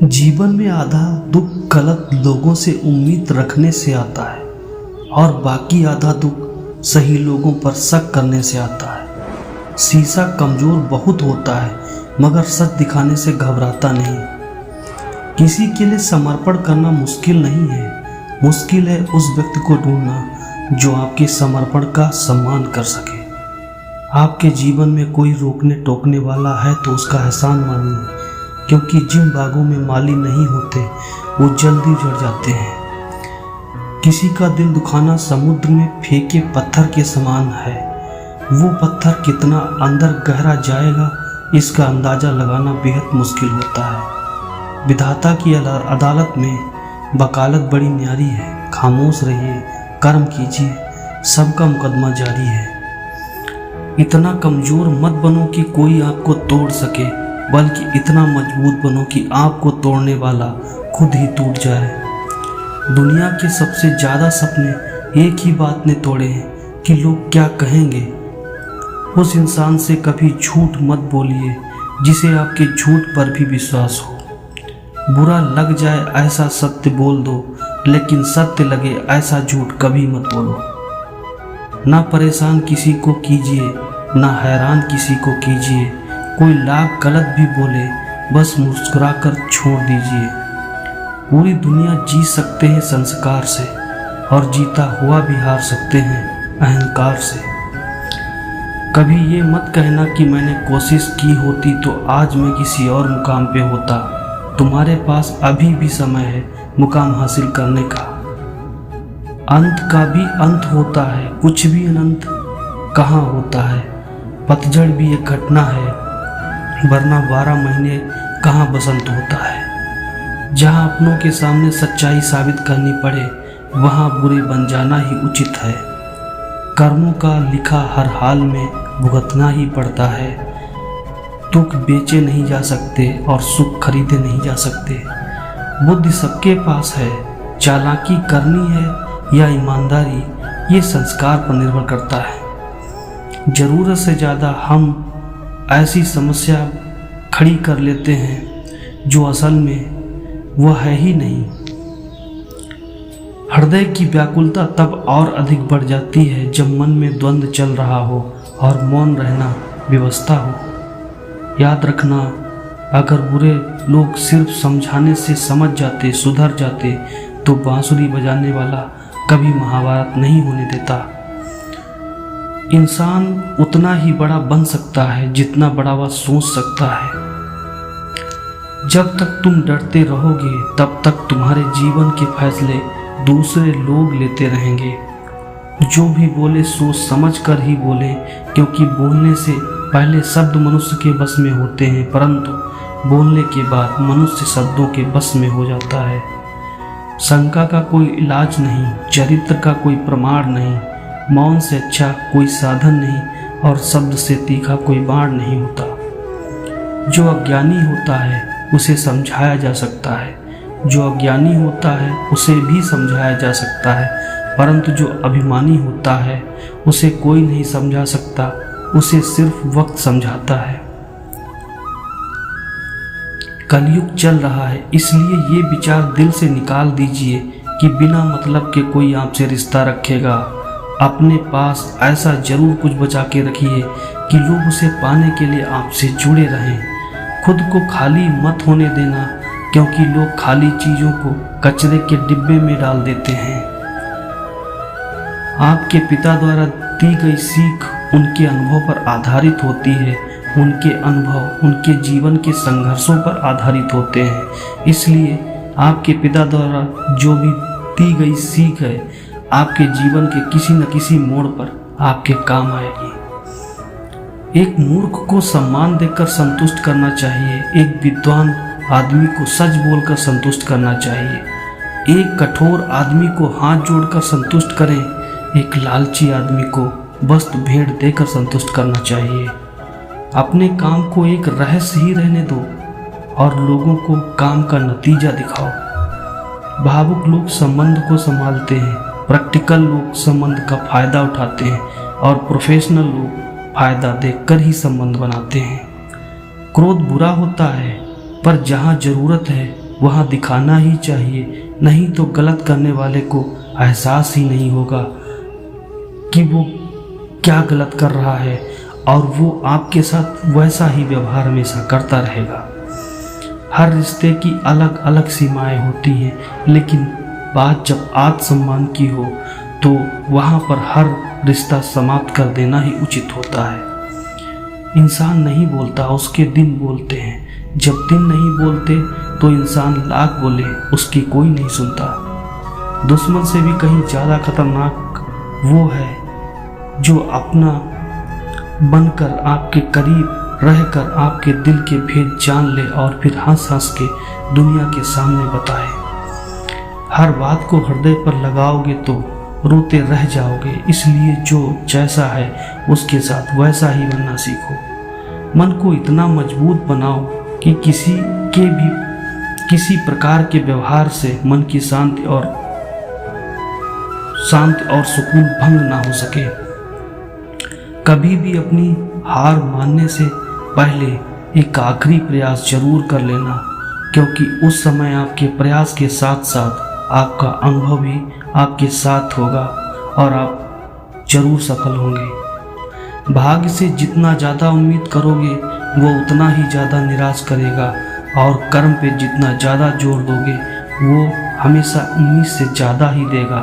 जीवन में आधा दुख गलत लोगों से उम्मीद रखने से आता है और बाकी आधा दुख सही लोगों पर शक करने से आता है। शीशा कमज़ोर बहुत होता है मगर सच दिखाने से घबराता नहीं। किसी के लिए समर्पण करना मुश्किल नहीं है, मुश्किल है उस व्यक्ति को ढूंढना जो आपके समर्पण का सम्मान कर सके। आपके जीवन में कोई रोकने टोकने वाला है तो उसका एहसान मानिए, क्योंकि जिन बागों में माली नहीं होते वो जल्दी उजड़ जाते हैं। किसी का दिल दुखाना समुद्र में फेंके पत्थर के समान है। वो पत्थर कितना अंदर गहरा जाएगा इसका अंदाज़ा लगाना बेहद मुश्किल होता है। विधाता की अदालत में वकालत बड़ी न्यारी है। खामोश रहिए, कर्म कीजिए, सबका मुकदमा जारी है। इतना कमज़ोर मत बनो कि कोई आपको तोड़ सके, बल्कि इतना मजबूत बनो कि आपको तोड़ने वाला खुद ही टूट जाए। दुनिया के सबसे ज़्यादा सपने एक ही बात ने तोड़े हैं कि लोग क्या कहेंगे। उस इंसान से कभी झूठ मत बोलिए जिसे आपके झूठ पर भी विश्वास हो। बुरा लग जाए ऐसा सत्य बोल दो, लेकिन सत्य लगे ऐसा झूठ कभी मत बोलो। ना परेशान किसी को कीजिए, ना हैरान किसी को कीजिए। कोई लाख गलत भी बोले बस मुस्कुराकर छोड़ दीजिए। पूरी दुनिया जी सकते हैं संस्कार से और जीता हुआ भी हार सकते हैं अहंकार से। कभी ये मत कहना कि मैंने कोशिश की होती तो आज मैं किसी और मुकाम पे होता। तुम्हारे पास अभी भी समय है मुकाम हासिल करने का। अंत का भी अंत होता है, कुछ भी अनंत कहाँ होता है। पतझड़ भी एक घटना है, वरना 12 महीने कहाँ बसंत होता है। जहाँ अपनों के सामने सच्चाई साबित करनी पड़े वहाँ बुरे बन जाना ही उचित है। कर्मों का लिखा हर हाल में भुगतना ही पड़ता है। दुख बेचे नहीं जा सकते और सुख खरीदे नहीं जा सकते। बुद्धि सबके पास है, चालाकी करनी है या ईमानदारी ये संस्कार पर निर्भर करता है। ज़रूरत से ज़्यादा हम ऐसी समस्या खड़ी कर लेते हैं जो असल में वह है ही नहीं। हृदय की व्याकुलता तब और अधिक बढ़ जाती है जब मन में द्वंद्व चल रहा हो और मौन रहना व्यवस्था हो। याद रखना, अगर बुरे लोग सिर्फ समझाने से समझ जाते, सुधर जाते तो बांसुरी बजाने वाला कभी महाभारत नहीं होने देता। इंसान उतना ही बड़ा बन सकता है जितना बड़ा वह सोच सकता है। जब तक तुम डरते रहोगे तब तक तुम्हारे जीवन के फैसले दूसरे लोग लेते रहेंगे। जो भी बोले सोच समझ कर ही बोले, क्योंकि बोलने से पहले शब्द मनुष्य के बस में होते हैं, परंतु बोलने के बाद मनुष्य शब्दों के बस में हो जाता है। शंका का कोई इलाज नहीं, चरित्र का कोई प्रमाण नहीं, मौन से अच्छा कोई साधन नहीं और शब्द से तीखा कोई बाण नहीं होता। जो अज्ञानी होता है उसे समझाया जा सकता है, जो अज्ञानी होता है उसे भी समझाया जा सकता है, परंतु जो अभिमानी होता है उसे कोई नहीं समझा सकता, उसे सिर्फ वक्त समझाता है। कलयुग चल रहा है, इसलिए ये विचार दिल से निकाल दीजिए कि बिना मतलब के कोई आपसे रिश्ता रखेगा। अपने पास ऐसा जरूर कुछ बचा के रखिए कि लोग उसे पाने के लिए आपसे जुड़े रहें। खुद को खाली मत होने देना, क्योंकि लोग खाली चीज़ों को कचरे के डिब्बे में डाल देते हैं। आपके पिता द्वारा दी गई सीख उनके अनुभव पर आधारित होती है। उनके अनुभव उनके जीवन के संघर्षों पर आधारित होते हैं। इसलिए आपके पिता द्वारा जो भी दी गई सीख है आपके जीवन के किसी न किसी मोड़ पर आपके काम आएगी। एक मूर्ख को सम्मान देकर संतुष्ट करना चाहिए, एक विद्वान आदमी को सच बोलकर संतुष्ट करना चाहिए। एक कठोर आदमी को हाथ जोड़कर संतुष्ट करें, एक लालची आदमी को वस्तु भेंट देकर संतुष्ट करना चाहिए। अपने काम को एक रहस्य ही रहने दो और लोगों को काम का नतीजा दिखाओ। भावुक लोग संबंध को संभालते हैं, प्रैक्टिकल लोग संबंध का फायदा उठाते हैं और प्रोफेशनल लोग फायदा देखकर ही संबंध बनाते हैं। क्रोध बुरा होता है, पर जहाँ जरूरत है वहाँ दिखाना ही चाहिए, नहीं तो गलत करने वाले को एहसास ही नहीं होगा कि वो क्या गलत कर रहा है, और वो आपके साथ वैसा ही व्यवहार हमेशा करता रहेगा। हर रिश्ते की अलग अलग सीमाएं होती हैं, लेकिन बात जब आत्मसम्मान की हो तो वहाँ पर हर रिश्ता समाप्त कर देना ही उचित होता है। इंसान नहीं बोलता, उसके दिन बोलते हैं। जब दिन नहीं बोलते तो इंसान लाख बोले, उसकी कोई नहीं सुनता। दुश्मन से भी कहीं ज़्यादा खतरनाक वो है जो अपना बनकर आपके करीब रहकर आपके दिल के भेद जान ले और फिर हंस हंस के दुनिया के सामने बताए। हर बात को हृदय पर लगाओगे तो रोते रह जाओगे, इसलिए जो जैसा है उसके साथ वैसा ही बनना सीखो। मन को इतना मजबूत बनाओ कि किसी प्रकार के व्यवहार से मन की शांति और सुकून भंग ना हो सके। कभी भी अपनी हार मानने से पहले एक आखिरी प्रयास जरूर कर लेना, क्योंकि उस समय आपके प्रयास के साथ साथ आपका अनुभव भी आपके साथ होगा और आप जरूर सफल होंगे। भाग्य से जितना ज़्यादा उम्मीद करोगे वो उतना ही ज़्यादा निराश करेगा, और कर्म पे जितना ज़्यादा जोर दोगे वो हमेशा उम्मीद से ज़्यादा ही देगा।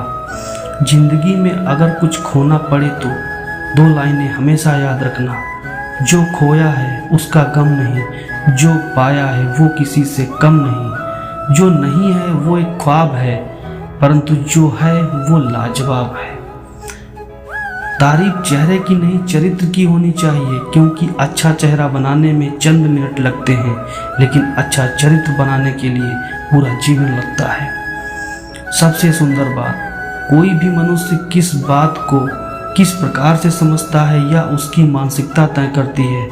जिंदगी में अगर कुछ खोना पड़े तो 2 लाइनें हमेशा याद रखना। जो खोया है उसका गम नहीं, जो पाया है वो किसी से कम नहीं। जो नहीं है वो एक ख्वाब है, परंतु जो है वो लाजवाब है। तारीफ चेहरे की नहीं चरित्र की होनी चाहिए, क्योंकि अच्छा चेहरा बनाने में चंद मिनट लगते हैं, लेकिन अच्छा चरित्र बनाने के लिए पूरा जीवन लगता है। सबसे सुंदर बात, कोई भी मनुष्य किस बात को किस प्रकार से समझता है या उसकी मानसिकता तय करती है।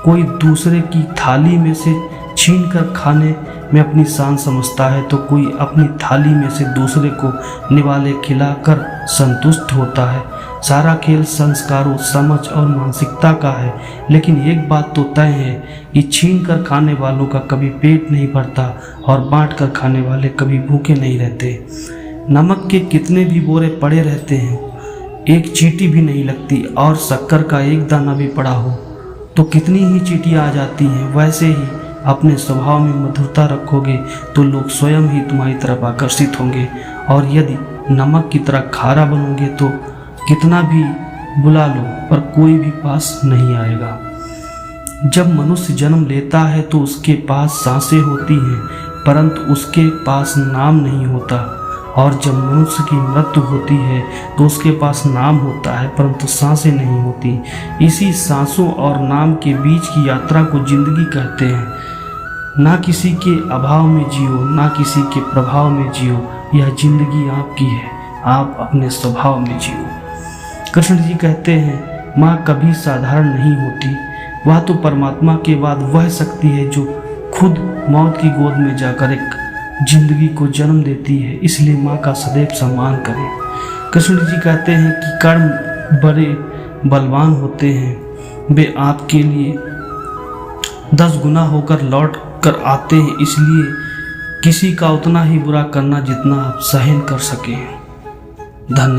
कोई दूसरे की थाली में से छीन कर खाने में अपनी शान समझता है, तो कोई अपनी थाली में से दूसरे को निवाले खिलाकर संतुष्ट होता है। सारा खेल संस्कारों, समझ और मानसिकता का है, लेकिन एक बात तो तय है कि छीन कर खाने वालों का कभी पेट नहीं भरता और बांट कर खाने वाले कभी भूखे नहीं रहते। नमक के कितने भी बोरे पड़े रहते हैं, एक चींटी भी नहीं लगती, और शक्कर का एक दाना भी पड़ा हो तो कितनी ही चींटियां आ जाती हैं। वैसे ही अपने स्वभाव में मधुरता रखोगे तो लोग स्वयं ही तुम्हारी तरफ आकर्षित होंगे, और यदि नमक की तरह खारा बनोगे तो कितना भी बुला लो पर कोई भी पास नहीं आएगा। जब मनुष्य जन्म लेता है तो उसके पास सांसें होती हैं, परंतु उसके पास नाम नहीं होता, और जब मनुष्य की मृत्यु होती है तो उसके पास नाम होता है परंतु सांसें नहीं होती। इसी सांसों और नाम के बीच की यात्रा को जिंदगी कहते हैं। ना किसी के अभाव में जियो, ना किसी के प्रभाव में जियो, यह जिंदगी आपकी है, आप अपने स्वभाव में जियो। कृष्ण जी कहते हैं, माँ कभी साधारण नहीं होती, वह तो परमात्मा के बाद वह शक्ति है जो खुद मौत की गोद में जाकर एक जिंदगी को जन्म देती है, इसलिए माँ का सदैव सम्मान करें। कृष्ण जी कहते हैं कि कर्म बड़े बलवान होते हैं, वे आपके लिए 10 गुना होकर लौट कर आते हैं, इसलिए किसी का उतना ही बुरा करना जितना आप सहन कर सकें। धन्यवाद।